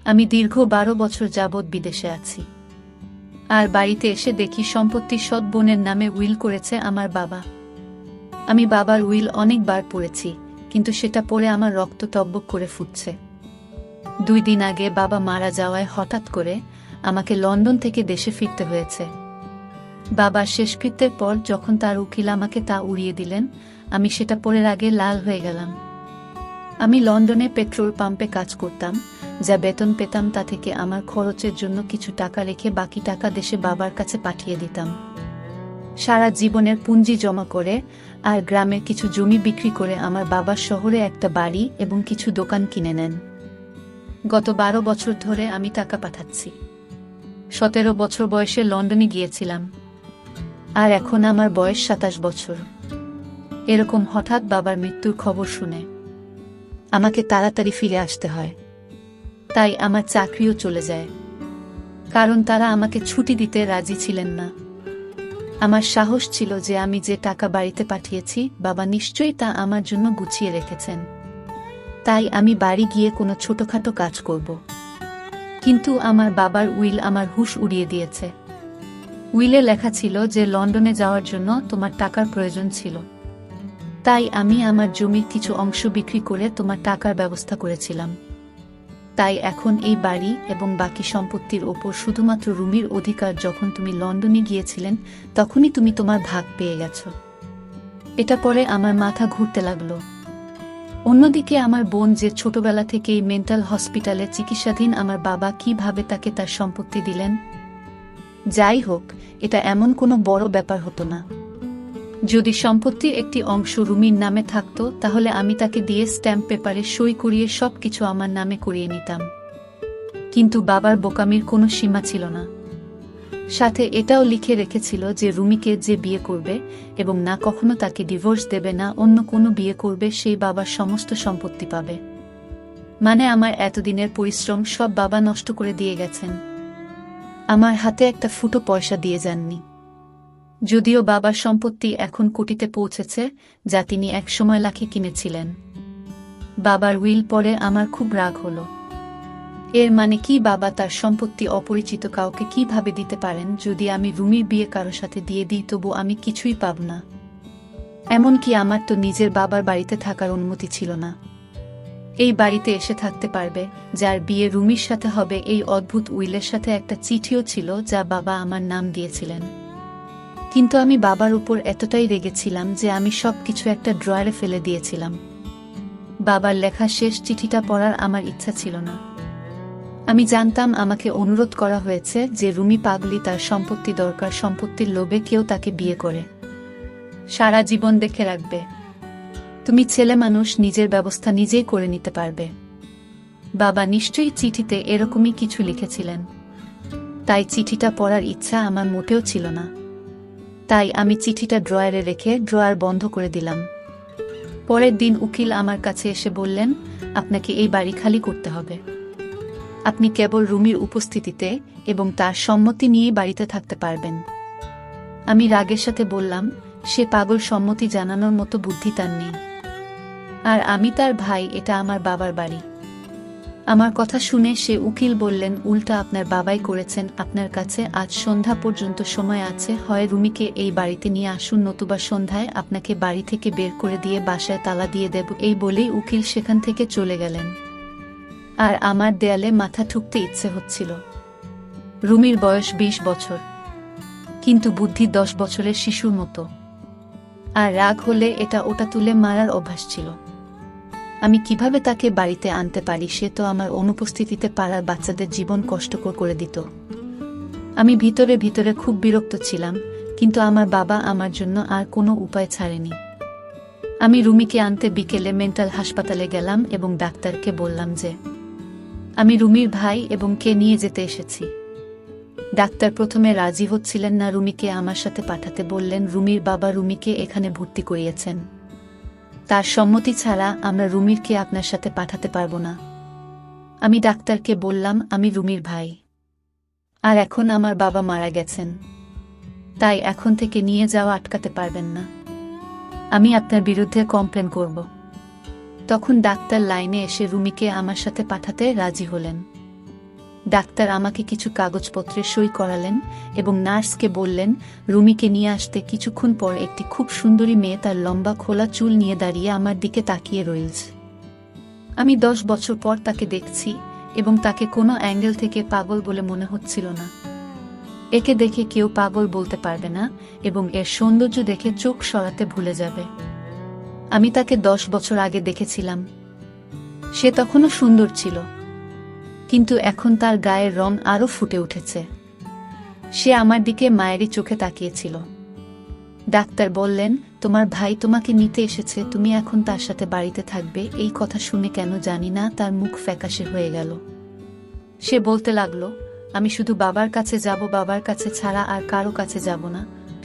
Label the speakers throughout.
Speaker 1: আমি দীর্ঘ 12 বছর যাবৎ বিদেশে আছি। আর বাড়িতে এসে দেখি সম্পত্তি সৎ বোনের নামে উইল করেছে আমার বাবা। আমি বাবার উইল অনেকবার পড়েছি, কিন্তু সেটা পড়ে আমার রক্ত টকবক করে ফুটছে। 2 দিন আগে বাবা মারা যাওয়ায় হঠাৎ করে আমাকে লন্ডন থেকে দেশে ফিরতে হয়েছে। বাবার শেষকৃত্যের পর যখন তার উকিল আমাকে তা উড়িয়ে দিলেন, আমি সেটা পড়ার আগে লাল হয়ে গেলাম। আমি লন্ডনে পেট্রোল পাম্পে কাজ করতাম, যা বেতন পেতাম তা থেকে আমার খরচের জন্য কিছু টাকা রেখে বাকি টাকা দেশে বাবার কাছে পাঠিয়ে দিতাম। সারা জীবনের পুঁজি জমা করে আর গ্রামের কিছু জমি বিক্রি করে আমার বাবা শহরে একটা বাড়ি এবং কিছু দোকান কিনে নেন। গত 12 বছর ধরে আমি টাকা পাঠাচ্ছি। 17 বছর বয়সে লন্ডনে গিয়েছিলাম, আর এখন আমার বয়স 27 বছর। এরকম হঠাৎ বাবার মৃত্যুর খবর শুনে আমাকে তাড়াতাড়ি ফিরে আসতে হয়। তাই আমার চাকরিও চলে যায়, কারণ তারা আমাকে ছুটি দিতে রাজি ছিলেন না। আমার সাহস ছিল যে আমি যে টাকা বাড়িতে পাঠিয়েছি বাবা নিশ্চয়ই তা আমার জন্য গুছিয়ে রেখেছেন। তাই আমি বাড়ি গিয়ে কোনো ছোটখাটো কাজ করব। কিন্তু আমার বাবার উইল আমার হুঁশ উড়িয়ে দিয়েছে। উইলে লেখা ছিল যে লন্ডনে যাওয়ার জন্য তোমার টাকার প্রয়োজন ছিল, তাই আমি আমার জমির কিছু অংশ বিক্রি করে তোমার টাকার ব্যবস্থা করেছিলাম। তাই এখন এই বাড়ি এবং বাকি সম্পত্তির ওপর শুধুমাত্র রুমির অধিকার। যখন তুমি লন্ডনে গিয়েছিলেন তখনই তুমি তোমার ভাগ পেয়ে গেছো। এটা পরে আমার মাথা ঘুরতে লাগলো। অন্যদিকে আমার বোন, যে ছোটবেলা থেকেই মেন্টাল হসপিটালে চিকিৎসাধীন, আমার বাবা কিভাবে তাকে তার সম্পত্তি দিলেন? যাই হোক, এটা এমন কোনো বড় ব্যাপার হতো না। যদি সম্পত্তির একটি অংশ রুমির নামে থাকতো তাহলে আমি তাকে দিয়ে স্ট্যাম্প পেপারে সই করিয়ে সবকিছু আমার নামে করিয়ে নিতাম। কিন্তু বাবার বোকামির কোনো সীমা ছিল না। সাথে এটাও লিখে রেখেছিল যে রুমিকে যে বিয়ে করবে এবং না কখনো তাকে ডিভোর্স দেবে না, অন্য কোনো বিয়ে করবে, সেই বাবার সমস্ত সম্পত্তি পাবে। মানে আমার এতদিনের পরিশ্রম সব বাবা নষ্ট করে দিয়ে গেছেন। আমার হাতে একটা ফুটো পয়সা দিয়ে যাননি। যদিও বাবার সম্পত্তি এখন কোটিতে পৌঁছেছে, যা তিনি একসময় লাখে কিনেছিলেন। বাবার উইল পড়ে আমার খুব রাগ হলো। এর মানে কি, বাবা তার সম্পত্তি অপরিচিত কাউকে কিভাবে দিতে পারেন? যদি আমি রুমির বিয়ে কারো সাথে দিয়ে দিই তবু আমি কিছুই পাব না। এমনকি আমার তো নিজের বাবার বাড়িতে থাকার অনুমতি ছিল না। এই বাড়িতে এসে থাকতে পারবে যার বিয়ে রুমির সাথে হবে, এই অদ্ভুত উইলের সাথে একটা চিঠিও ছিল যা বাবা আমার নাম দিয়েছিলেন। কিন্তু আমি বাবার উপর এতটাই রেগেছিলাম যে আমি সবকিছু একটা ড্রয়ারে ফেলে দিয়েছিলাম। বাবার লেখা শেষ চিঠিটা পড়ার আমার ইচ্ছা ছিল না। আমি জানতাম আমাকে অনুরোধ করা হয়েছে যে রুমি পাগলি, তার সম্পত্তি দরকার, সম্পত্তির লোভে কেউ তাকে বিয়ে করে সারা জীবন দেখে রাখবে। তুমি ছেলে মানুষ, নিজের ব্যবস্থা নিজেই করে নিতে পারবে। বাবা নিশ্চয়ই চিঠিতে এরকমই কিছু লিখেছিলেন। তাই চিঠিটা পড়ার ইচ্ছা আমার মোটেও ছিল না। তাই আমি চিঠিটা ড্রয়ারে রেখে ড্রয়ার বন্ধ করে দিলাম। পরের দিন উকিল আমার কাছে এসে বললেন, আপনাকে এই বাড়ি খালি করতে হবে। আপনি কেবল রুমির উপস্থিতিতে এবং তার সম্মতি নিয়ে বাড়িতে থাকতে পারবেন। আমি রাগের সাথে বললাম, সে পাগল, সম্মতি জানানোর মতো বুদ্ধি তার নেই। আর আমি তার ভাই, এটা আমার বাবার বাড়ি। আমার কথা শুনে সে উকিল বললেন, উল্টা আপনার বাবাই করেছেন। আপনার কাছে আজ সন্ধ্যা পর্যন্ত সময় আছে, হয় রুমিকে এই বাড়িতে নিয়ে আসুন, নতুবা সন্ধ্যায় আপনাকে বাড়ি থেকে বের করে দিয়ে বাসায় তালা দিয়ে দেব। এই বলেই উকিল সেখান থেকে চলে গেলেন। আর আমার দেয়ালে মাথা ঠুকতে ইচ্ছে হচ্ছিল। রুমির বয়স 20 বছর, কিন্তু বুদ্ধি 10 বছরের শিশুর মতো। আর রাগ হলে এটা ওটা তুলে মারার অভ্যাস ছিল। আমি কিভাবে তাকে বাড়িতে আনতে পারি? সে তো আমার অনুপস্থিতিতে পাড়ার বাচ্চাদের জীবন কষ্টকর করে দিত। আমি ভিতরে ভিতরে খুব বিরক্ত ছিলাম, কিন্তু আমার বাবা আমার জন্য আর কোনো উপায় ছাড়েনি। আমি রুমিকে আনতে বিকেলে মেন্টাল হাসপাতালে গেলাম এবং ডাক্তারকে বললাম যে আমি রুমির ভাই এবং কে নিয়ে যেতে এসেছি। ডাক্তার প্রথমে রাজি হচ্ছিলেন না রুমিকে আমার সাথে পাঠাতে। বললেন, রুমির বাবা রুমিকে এখানে ভর্তি করিয়েছেন, তার সম্মতি ছাড়া আমরা রুমিরকে আপনার সাথে পাঠাতে পারবো না। আমি ডাক্তারকে বললাম, আমি রুমির ভাই, আর এখন আমার বাবা মারা গেছেন, তাই এখন থেকে নিয়ে যাওয়া আটকাতে পারবেন না। আমি আপনার বিরুদ্ধে কমপ্লেন করব। তখন ডাক্তার লাইনে এসে রুমিকে আমার সাথে পাঠাতে রাজি হলেন। ডাক্তার আমাকে কিছু কাগজপত্রে সই করালেন এবং নার্সকে বললেন রুমিকে নিয়ে আসতে। কিছুক্ষণ পর একটি খুব সুন্দরী মেয়ে তার লম্বা খোলা চুল নিয়ে দাঁড়িয়ে আমার দিকে তাকিয়ে রয়েছে। আমি 10 বছর পর তাকে দেখছি এবং তাকে কোনো অ্যাঙ্গেল থেকে পাগল বলে মনে হচ্ছিল না। একে দেখে কেউ পাগল বলতে পারবে না এবং এর সৌন্দর্য দেখে চোখ সরাতে ভুলে যাবে। আমি তাকে 10 বছর আগে দেখেছিলাম। সে তখনও সুন্দর ছিল, কিন্তু এখন তার গায়ের রং আরও ফুটে উঠেছে। সে আমার দিকে মায়েরই চোখে তাকিয়েছিল। ডাক্তার বললেন, তোমার ভাই তোমাকে নিতে এসেছে, তুমি এখন তার সাথে বাড়িতে থাকবে। এই কথা শুনে কেন জানি না তার মুখ ফ্যাকাশে হয়ে গেল। সে বলতে লাগলো, আমি শুধু বাবার কাছে যাব, বাবার কাছে ছাড়া আর কারো কাছে যাব না,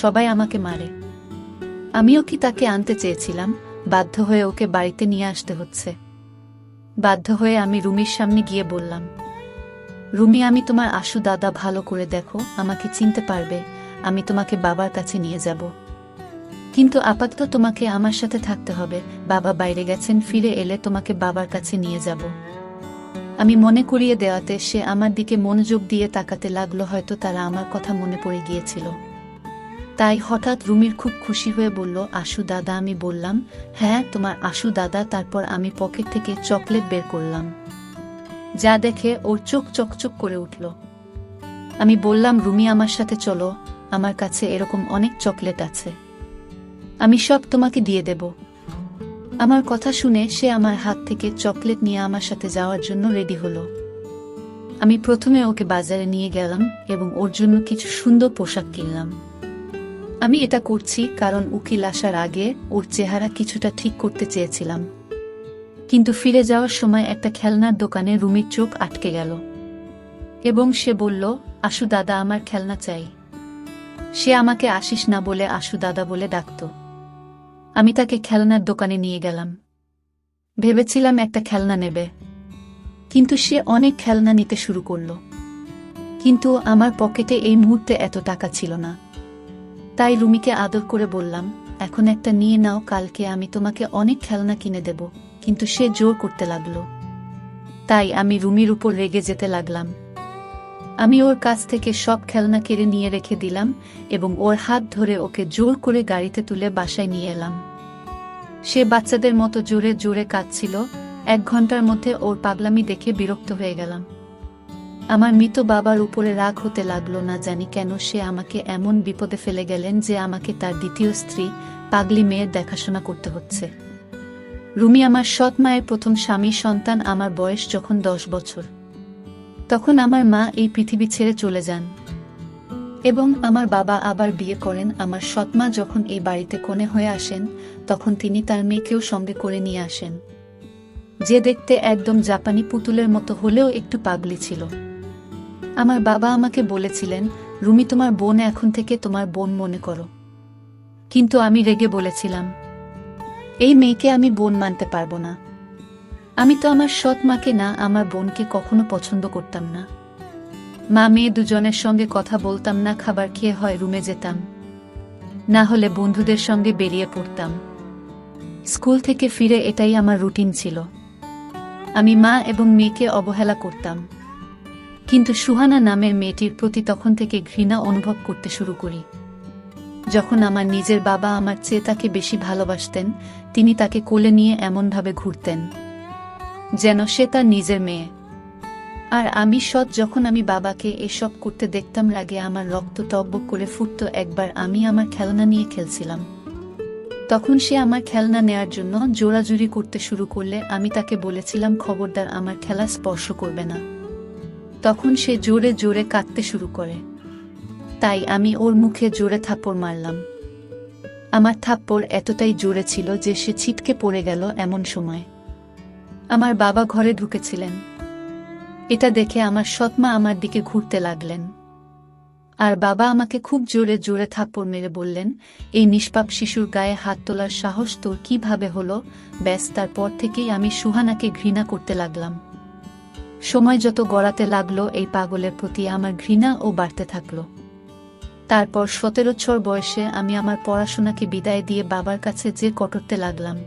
Speaker 1: সবাই আমাকে মারে। আমিও কি তাকে আনতে চেয়েছিলাম? বাধ্য হয়ে ওকে বাড়িতে নিয়ে আসতে হচ্ছে। বাধ্য হয়ে আমি রুমির সামনে গিয়ে বললাম, রুমি, আমি তোমার আশু দাদা, ভালো করে দেখো, আমাকে চিনতে পারবে, আমি তোমাকে বাবার কাছে নিয়ে যাব। কিন্তু আপাতত তোমাকে আমার সাথে থাকতে হবে। বাবা বাইরে গেছেন, ফিরে এলে তোমাকে বাবার কাছে নিয়ে যাব। আমি মনে করিয়ে দেওয়াতে সে আমার দিকে মনোযোগ দিয়ে তাকাতে লাগলো। হয়তো তারা আমার কথা মনে পড়ে গিয়েছিল। তাই হঠাৎ রুমির খুব খুশি হয়ে বলল, আশু দাদা। আমি বললাম, হ্যাঁ, তোমার আশু দাদা। তারপর আমি পকেট থেকে চকলেট বের করলাম, যা দেখে ওর চোখ চকচক করে উঠল। আমি বললাম, রুমি, আমার সাথে চলো, আমার কাছে এরকম অনেক চকলেট আছে, আমি সব তোমাকে দিয়ে দেব। আমার কথা শুনে সে আমার হাত থেকে চকলেট নিয়ে আমার সাথে যাওয়ার জন্য রেডি হলো। আমি প্রথমে ওকে বাজারে নিয়ে গেলাম এবং ওর জন্য কিছু সুন্দর পোশাক কিনলাম। আমি এটা করছি কারণ উকিল আসার আগে ওর চেহারা কিছুটা ঠিক করতে চেয়েছিলাম। কিন্তু ফিরে যাওয়ার সময় একটা খেলনার দোকানে রুমির চোখ আটকে গেল এবং সে বলল, আশু দাদা, আমার খেলনা চাই। সে আমাকে আশিস না বলে আশু দাদা বলে ডাকত। আমি তাকে খেলনার দোকানে নিয়ে গেলাম। ভেবেছিলাম একটা খেলনা নেবে, কিন্তু সে অনেক খেলনা নিতে শুরু করল। কিন্তু আমার পকেটে এই মুহূর্তে এত টাকা ছিল না। তাই রুমিকে আদর করে বললাম, এখন একটা নিয়ে নাও, কালকে আমি তোমাকে অনেক খেলনা কিনে দেব। কিন্তু সে জোর করতে লাগলো। তাই আমি রুমির উপর রেগে যেতে লাগলাম। আমি ওর কাছ থেকে সব খেলনা কেড়ে নিয়ে রেখে দিলাম এবং ওর হাত ধরে ওকে জোর করে গাড়িতে তুলে বাসায় নিয়ে এলাম। সে বাচ্চাদের মতো জোরে জোরে কাঁদছিল। 1 ঘন্টার মধ্যে ওর পাগলামি দেখে বিরক্ত হয়ে গেলাম। আমার মৃত বাবার উপরে রাগ হতে লাগলো। না জানি কেন সে আমাকে এমন বিপদে ফেলে গেলেন যে আমাকে তার দ্বিতীয় স্ত্রী, পাগলি মেয়ের দেখাশোনা করতে হচ্ছে। রুমি আমার সৎ মায়ের প্রথম স্বামী সন্তান। আমার বয়স যখন 10 বছর, তখন আমার মা এই পৃথিবী ছেড়ে চলে যান এবং আমার বাবা আবার বিয়ে করেন। আমার সৎমা যখন এই বাড়িতে কনে হয়ে আসেন, তখন তিনি তার মেয়েকেও সঙ্গে করে নিয়ে আসেন, যে দেখতে একদম জাপানি পুতুলের মতো হলেও একটু পাগলি ছিল। আমার বাবা আমাকে বলেছিলেন, রুমি, তোমার বোন, এখন থেকে তোমার বোন মনে করো। কিন্তু আমি রেগে বলেছিলাম, এই মেয়েকে আমি বোন মানতে পারবো না। আমি তো আমার সৎ মাকে না, আমার বোনকে কখনো পছন্দ করতাম না। মা মেয়ে দুজনের সঙ্গে কথা বলতাম না। খাবার খেয়ে হয় রুমে যেতাম, না হলে বন্ধুদের সঙ্গে বেরিয়ে পড়তাম। স্কুল থেকে ফিরে এটাই আমার রুটিন ছিল। আমি মা এবং মেয়েকে অবহেলা করতাম। কিন্তু সুহানা নামের মেয়েটির প্রতি তখন থেকে ঘৃণা অনুভব করতে শুরু করি। যখন আমার নিজের বাবা আমার চেয়ে তাকে বেশি ভালোবাসতেন, তিনি তাকে কোলে নিয়ে এমনভাবে ঘুরতেন যেন সে তার নিজের মেয়ে। আর আমি সৎ, যখন আমি বাবাকে এসব করতে দেখতাম, রাগে আমার রক্ত টকবক করে ফুটত। একবার আমি আমার খেলনা নিয়ে খেলছিলাম, তখন সে আমার খেলনা নেয়ার জন্য জোরাজুরি করতে শুরু করলে আমি তাকে বলেছিলাম, খবরদার আমার খেলা স্পর্শ করবে না। তখন সে জোরে জোরে কাঁদতে শুরু করে। তাই আমি ওর মুখে জোরে থাপ্পড় মারলাম। আমার থাপ্পড় এতটাই জোরে ছিল যে সে ছিটকে পড়ে গেল। এমন সময় আমার বাবা ঘরে ঢুকেছিলেন। এটা দেখে আমার সৎমা আমার দিকে ঘুরতে লাগলেন আর বাবা আমাকে খুব জোরে জোরে থাপ্পড় মেরে বললেন, এই নিষ্পাপ শিশুর গায়ে হাত তোলার সাহস তোর কিভাবে হলো? ব্যাস, তারপর থেকেই আমি সুহানাকে ঘৃণা করতে লাগলাম। সময় যত গড়াতে লাগলো, এই পাগলের প্রতি আমার ঘৃণাও বাড়তে থাকলো। তারপর 17 বছর বয়সে আমি আমার পড়াশোনাকে বিদায় দিয়ে বাবার কাছে যে কটরতে লাগলাম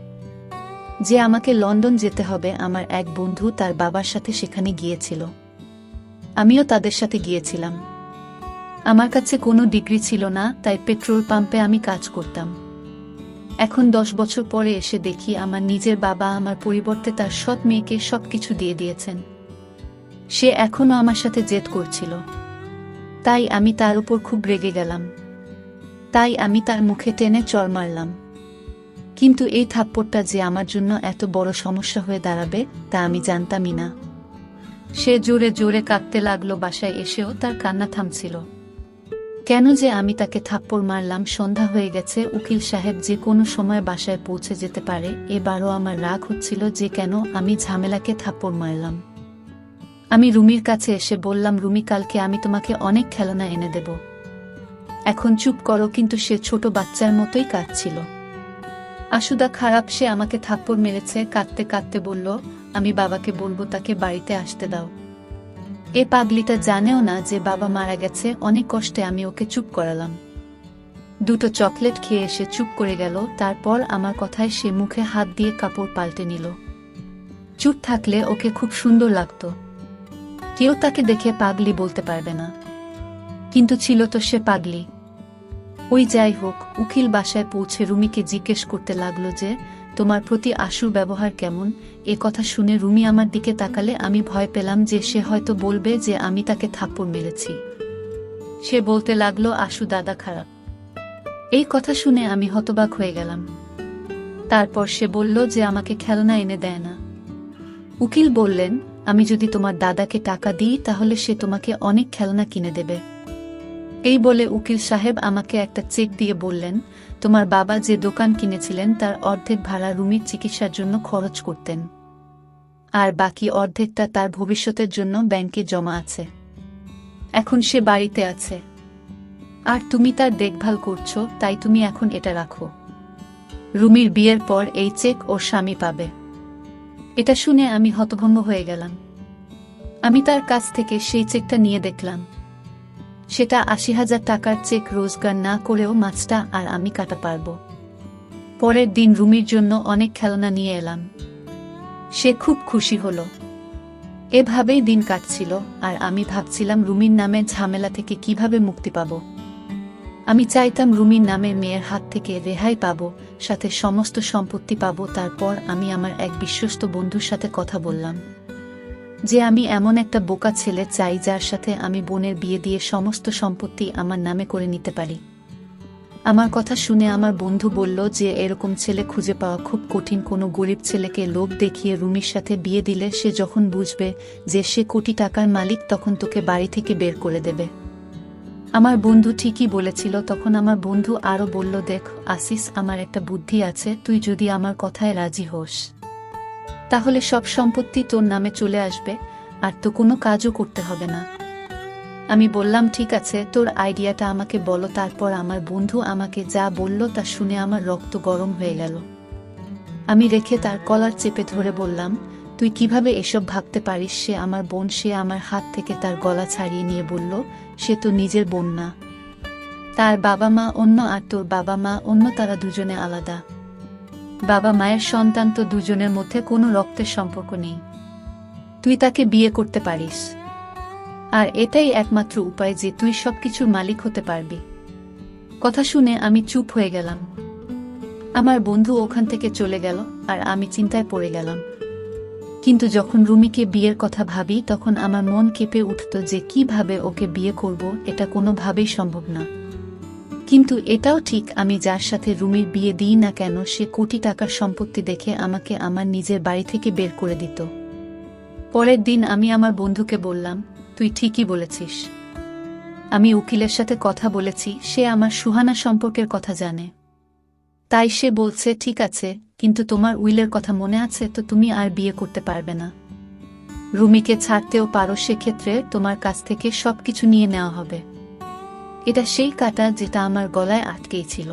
Speaker 1: যে আমাকে লন্ডন যেতে হবে। আমার এক বন্ধু তার বাবার সাথে সেখানে গিয়েছিল। আমিও তাদের সাথে গিয়েছিলাম। আমার কাছে কোনো ডিগ্রি ছিল না, তাই পেট্রোল পাম্পে আমি কাজ করতাম। এখন 10 বছর পরে এসে দেখি আমার নিজের বাবা আমার পরিবর্তে তার সৎ মেয়েকে সবকিছু দিয়ে দিয়েছেন। সে এখনো আমার সাথে জেদ করছিল, তাই আমি তার উপর খুব রেগে গেলাম। তাই আমি তার মুখে টেনে চড় মারলাম। কিন্তু এই থাপ্পড়টা যে আমার জন্য এত বড় সমস্যা হয়ে দাঁড়াবে তা আমি জানতামই না। সে জোরে জোরে কাঁদতে লাগলো। বাসায় এসেও তার কান্না থামছিল। কেন যে আমি তাকে থাপ্পড় মারলাম। সন্ধ্যা হয়ে গেছে, উকিল সাহেব যে কোনো সময় বাসায় পৌঁছে যেতে পারে। এবারও আমার রাগ হচ্ছিল যে কেন আমি ঝামেলাকে থাপ্পড় মারলাম। আমি রুমির কাছে এসে বললাম, রুমি, কালকে আমি তোমাকে অনেক খেলনা এনে দেব, এখন চুপ করো। কিন্তু সে ছোট বাচ্চার মতোই কাঁদছিল। আশুদা খারাপ, সে আমাকে থাপ্পড় মেরেছে। কাঁদতে কাঁদতে বলল, আমি বাবাকে বলবো, তাকে বাড়িতে আসতে দাও। এ পাগলিটা জানেও না যে বাবা মারা গেছে। অনেক কষ্টে আমি ওকে চুপ করালাম। 2টো চকলেট খেয়ে এসে চুপ করে গেল। তারপর আমার কথায় সে মুখে হাত দিয়ে কাপড় পাল্টে নিল। চুপ থাকলে ওকে খুব সুন্দর লাগত, কেউ তাকে দেখে পাগলি বলতে পারবে না। কিন্তু ছিল তো সে পাগলি। ওই যাই হোক, উকিল বাসায় পৌঁছে রুমিকে জিজ্ঞেস করতে লাগলো যে তোমার প্রতি আশুর ব্যবহার কেমন। এ কথা শুনে রুমি আমার দিকে তাকালে আমি ভয় পেলাম যে সে হয়তো বলবে যে আমি তাকে থাপ্পড় মেরেছি। সে বলতে লাগলো, আশু দাদা খারাপ। এই কথা শুনে আমি হতবাক হয়ে গেলাম। তারপর সে বলল যে আমাকে খেলনা এনে দেয় না। উকিল বললেন, আমি যদি তোমার দাদাকে টাকা দিই তাহলে সে তোমাকে অনেক খেলনা কিনে দেবে। এই বলে উকিল সাহেব আমাকে একটা চেক দিয়ে বললেন, তোমার বাবা যে দোকান কিনেছিলেন তার অর্ধেক ভাড়া রুমির চিকিৎসার জন্য খরচ করতেন, আর বাকি অর্ধেকটা তার ভবিষ্যতের জন্য ব্যাংকে জমা আছে। এখন সে বাড়িতে আছে আর তুমি তার দেখভাল করছো, তাই তুমি এখন এটা রাখো। রুমির বিয়ের পর এই চেক ওর স্বামী পাবে। এটা শুনে আমি হতভম্ব হয়ে গেলাম। আমি তার কাছ থেকে সেই চেকটা নিয়ে দেখলাম। সেটা 80,000 টাকার চেক। রোজগার না করেও মাছটা আর আমি কাটা পারব। পরের দিন রুমির জন্য অনেক খেলনা নিয়ে এলাম। সে খুব খুশি হল। এভাবেই দিন কাটছিল আর আমি ভাবছিলাম রুমির নামে ঝামেলা থেকে কিভাবে মুক্তি পাব। আমি চাইতাম রুমির নামে মেয়ের হাত থেকে রেহাই পাব, সাথে সমস্ত সম্পত্তি পাব। তারপর আমি আমার এক বিশ্বস্ত বন্ধুর সাথে কথা বললাম যে আমি এমন একটা বোকা ছেলে চাই যার সাথে আমি বোনের বিয়ে দিয়ে সমস্ত সম্পত্তি আমার নামে করে নিতে পারি। আমার কথা শুনে আমার বন্ধু বলল যে এরকম ছেলে খুঁজে পাওয়া খুব কঠিন। কোনো গরিব ছেলেকে লোভ দেখিয়ে রুমির সাথে বিয়ে দিলে সে যখন বুঝবে যে সে কোটি টাকার মালিক তখন তোকে বাড়ি থেকে বের করে দেবে। আমার বন্ধু ঠিকই বলেছিল। তখন আমার বন্ধু আরো বলল, দেখ আসিস, আমার একটা বুদ্ধি আছে। তুই যদি আমার কথায় রাজি হোস তাহলে সব সম্পত্তি তোর নামে চলে আসবে আর তো কোনো কাজও করতে হবে না। আমি বললাম, ঠিক আছে, তোর আইডিয়াটা আমাকে বলো। তারপর আমার বন্ধু আমাকে যা বলল তা শুনে আমার রক্ত গরম হয়ে গেল। আমি রেখে তার কলার চেপে ধরে বললাম, তুই কিভাবে এসব ভাবতে পারিস? সে আমার বোন। সে আমার হাত থেকে তার গলা ছাড়িয়ে নিয়ে বলল, সে তো নিজের বোন না, তার বাবা মা অন্য আর তোর বাবা মা অন্য, তারা দুজনে আলাদা। বাবা মায়ের সন্তান তো দুজনের মধ্যে কোনো রক্তের সম্পর্ক নেই। তুই তাকে বিয়ে করতে পারিস আর এটাই একমাত্র উপায় যে তুই সবকিছুর মালিক হতে পারবি। কথা শুনে আমি চুপ হয়ে গেলাম। আমার বন্ধু ওখান থেকে চলে গেল আর আমি চিন্তায় পড়ে গেলাম। কিন্তু যখন রুমিকে বিয়ের কথা ভাবি তখন আমার মন কেঁপে উঠত যে কিভাবে ওকে বিয়ে করব, এটা কোনোভাবেই সম্ভব না। কিন্তু এটাও ঠিক, আমি যার সাথে রুমির বিয়ে দিই না কেন সে কোটি টাকার সম্পত্তি দেখে আমাকে আমার নিজের বাড়ি থেকে বের করে দিত। পরের দিন আমি আমার বন্ধুকে বললাম, তুই ঠিকই বলেছিস, আমি উকিলের সাথে কথা বলেছি, সে আমার সুহানা সম্পর্কের কথা জানে। তাই সে বলছে ঠিক আছে, কিন্তু তোমার উইলের কথা মনে আছে তো? তুমি আর বিয়ে করতে পারবে না। রুমিকে ছাড়তেও পারো, সেক্ষেত্রে তোমার কাছ থেকে সবকিছু নিয়ে নেওয়া হবে। এটা সেই কাঁটা যেটা আমার গলায় আটকেই ছিল।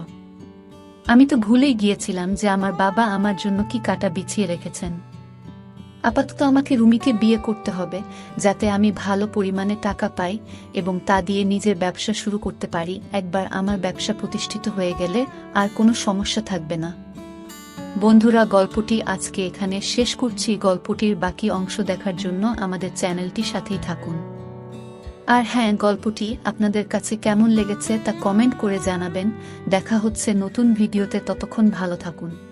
Speaker 1: আমি তো ভুলেই গিয়েছিলাম যে আমার বাবা আমার জন্য কি কাঁটা বিছিয়ে রেখেছেন। আপাতত আমাকে রুমিকে বিয়ে করতে হবে যাতে আমি ভালো পরিমাণে টাকা পাই এবং তা দিয়ে নিজের ব্যবসা শুরু করতে পারি। একবার আমার ব্যবসা প্রতিষ্ঠিত হয়ে গেলে আর কোনো সমস্যা থাকবে না। বন্ধুরা, গল্পটি আজকে এখানে শেষ করছি। গল্পটির বাকি অংশ দেখার জন্য আমাদের চ্যানেলটি সাথেই থাকুন। আর হ্যাঁ, গল্পটি আপনাদের কাছে কেমন লেগেছে তা কমেন্ট করে জানাবেন। দেখা হচ্ছে নতুন ভিডিওতে, ততক্ষণ ভালো থাকুন।